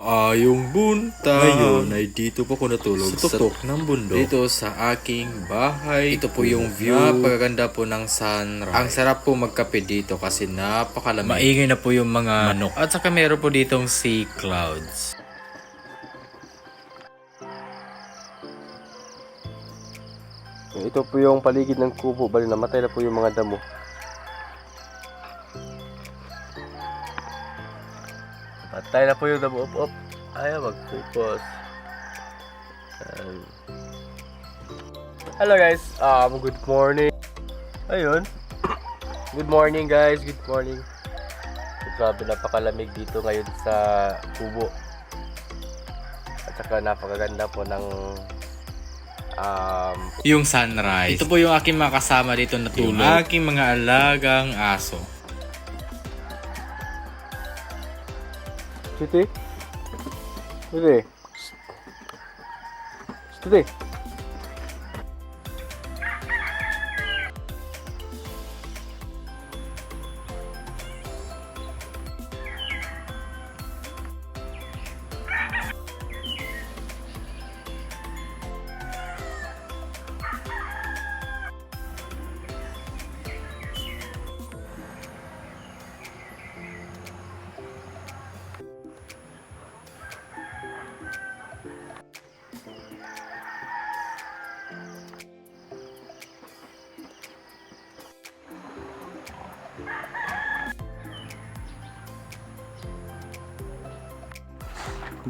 Ayong buntag. Ngayon ay dito po ako natulog sa tutok ng bundok. Dito sa aking bahay. Ito po yung view. Napakaganda po ng sunrise. Ang sarap po magkape dito kasi napakalamig. Maingay na po yung mga manok. At saka meron po ditong sea clouds. Ito po yung paligid ng kubo. Bali, namatay na po yung mga damo. Patay na po yung damo. Op. Ayaw mag-focus. Hello guys. Good morning. Ayun. Good morning guys. Good morning. Grabe, napakalamig dito ngayon sa kubo. At saka napakaganda po ng Yung sunrise. Ito po yung aking mga kasama dito na tulog. Yung aking mga alagang aso. Siti? Siti? Siti?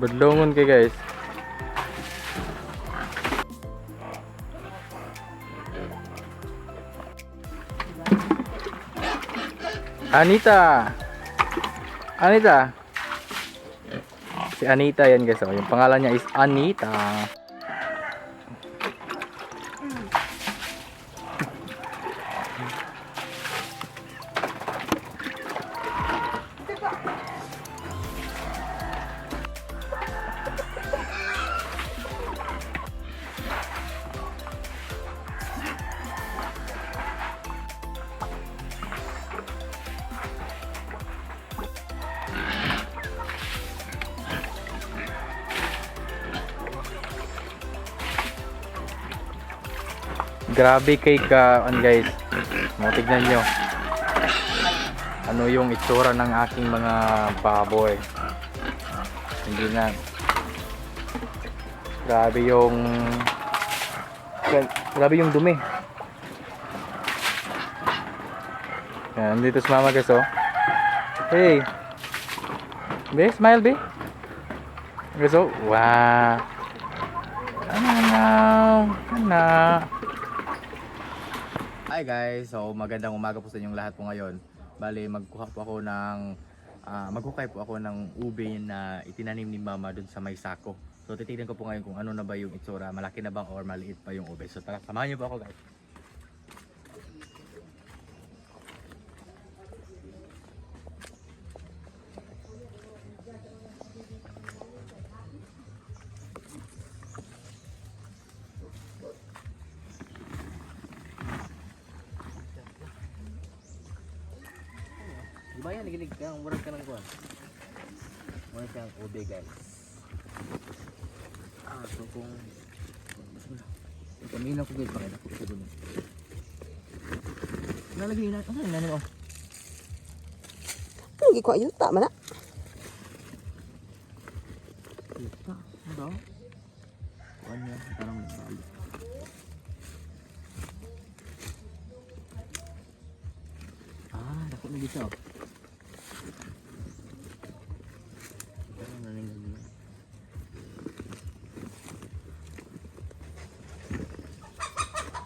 Badlongon kay guys. Anita. Si Anita yan guys. Yung pangalan niya is Anita. Grabe kay guys. Tignan nyo. Ano yung itsura ng aking mga baboy. Hindi na. Grabe yung dumi. Yan, dito si mama guys oh. Hey. Be, smile be. Guys oh. Wow. Ano. Hi guys, so magandang umaga po sa inyong lahat po ngayon. Bali, maghuhukay po ako ng ube na itinanim ni mama dun sa may sako. So titignan ko po ngayon kung ano na ba yung itsura, malaki na bang or maliit pa yung ube. So tara, samahan niyo po ako guys. Diba yan, nagilig ka, umurag ka ng kuwan. Umurag ka ng ube guys. So kung pamina ko guys, pakita ko sa gulo. Nalagay na, ano yung nanin oh? Lagi ko ayun, tama na. Kita, ano daw? Kuwan niya, parang balik. Dako na dito oh.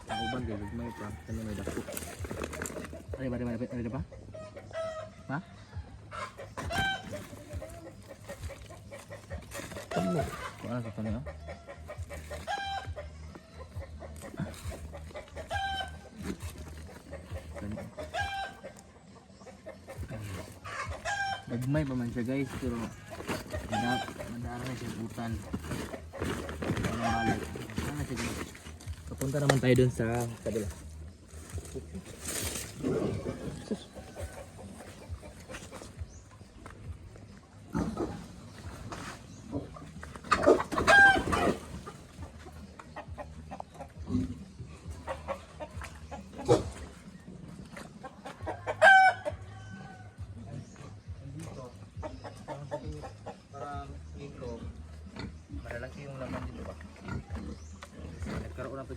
Ang uban guys, may pa. Kanya may dako. Ano ba? Ha? Ano? Kung ano sa tanong oh? Nagmay pa man siya guys, pero madara na siya utan. Papunta naman tayo dun sa kabila.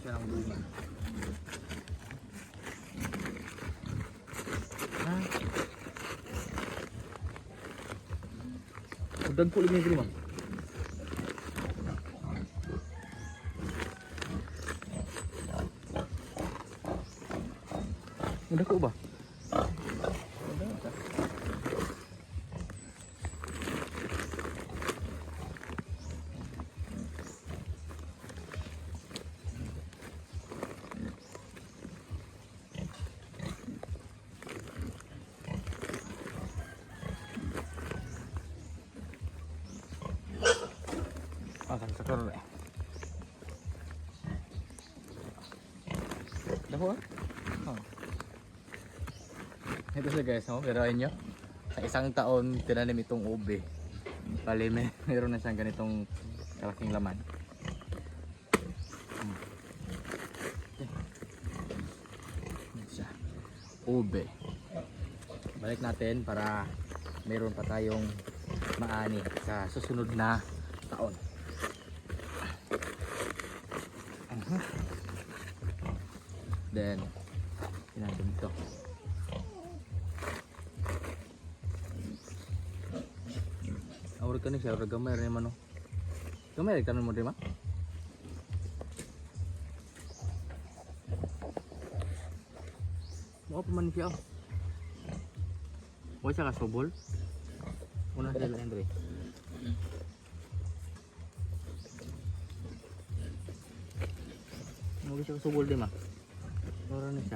siya ng bunga. Ha? Udag po limang lima. Udah ko ba? Akan sakar eh. Dako ah. Oh. Ito siya guys, oh, pero nyo. Sa isang taon tinanim itong ube. Bali meron na siyang ganitong kalaking laman. Ito siya. Ube. Balik natin para meron pa tayong maani sa susunod na taon. Then tinanong ito. Awag ka ni siya, gamay rin naman, no? Gamay rin ka mo rin, ma? Mao pa man siya, oh. Huwag siya kasubol. Una sila, Andre. Huwag siya kasubol din, ma. Ora na siya.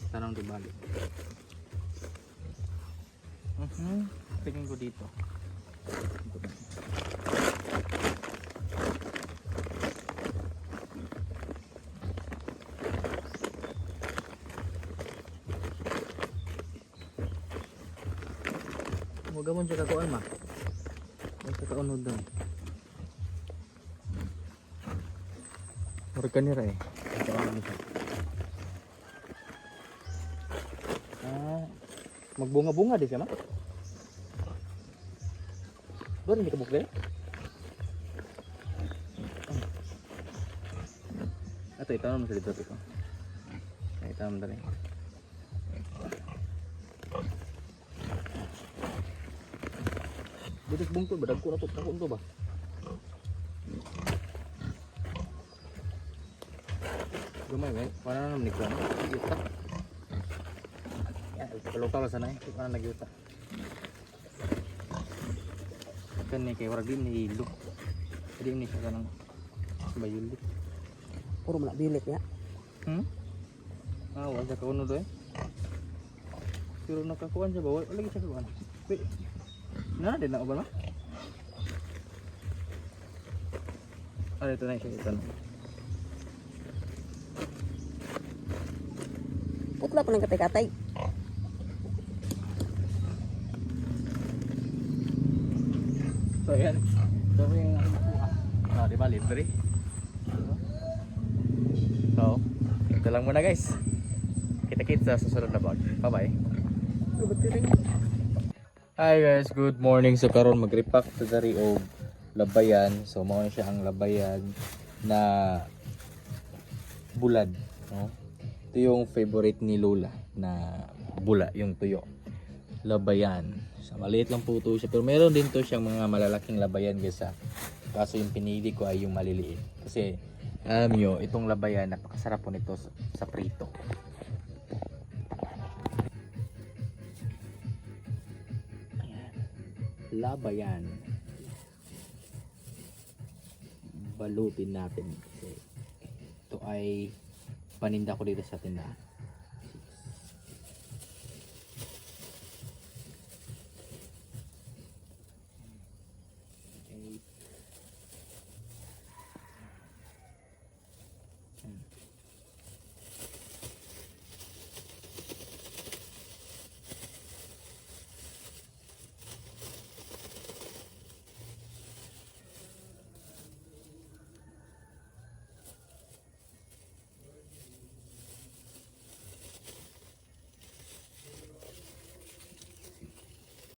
Tanong di balik. Tingin ko dito. Huwag mo siya kakuan, ma. Huwag siya kaunod doon. Huwag ka nira eh. Kakuan mo siya. Magbunga-bunga di siya, ma? Doon hindi ka bukle? Ito, itanong mo sa dito ito. Itanong mo dali. Butis bungkol ba? Dagko na ito. Dagko ito ba? Gumay, eh. Paano na naman nagkano? Yuta. Kalutaw sana eh. Paano nagyuta? Kan ni kay warag din ni ilo. Jadi ini sa kanang bayulit. Puro malak bilit ya. Ah, wala ka uno do eh. Pero nakakuan siya ba? Wala lagi siya kuan. Wait. Na din na ba na? Ah, ito na siya ito. Putla pa ng katay-katay. So yan. So yung di ba libre? So, ito lang muna guys. Kita-kita sa susunod na vlog. Bye-bye. Hi guys, good morning. So karon mag-repack sa dari og labayan. So mao siya ang labayan na bulad, no? Ito yung favorite ni Lola na bula, yung tuyo. Labayan. So, maliit lang po ito siya. Pero meron din to siyang mga malalaking labayan guys ha. Kaso yung pinili ko ay yung maliliit. Kasi alam nyo, itong labayan napakasarap po nito sa prito. Ayan. Labayan. Balutin natin. Kasi ito ay paninda ko dito sa tindahan.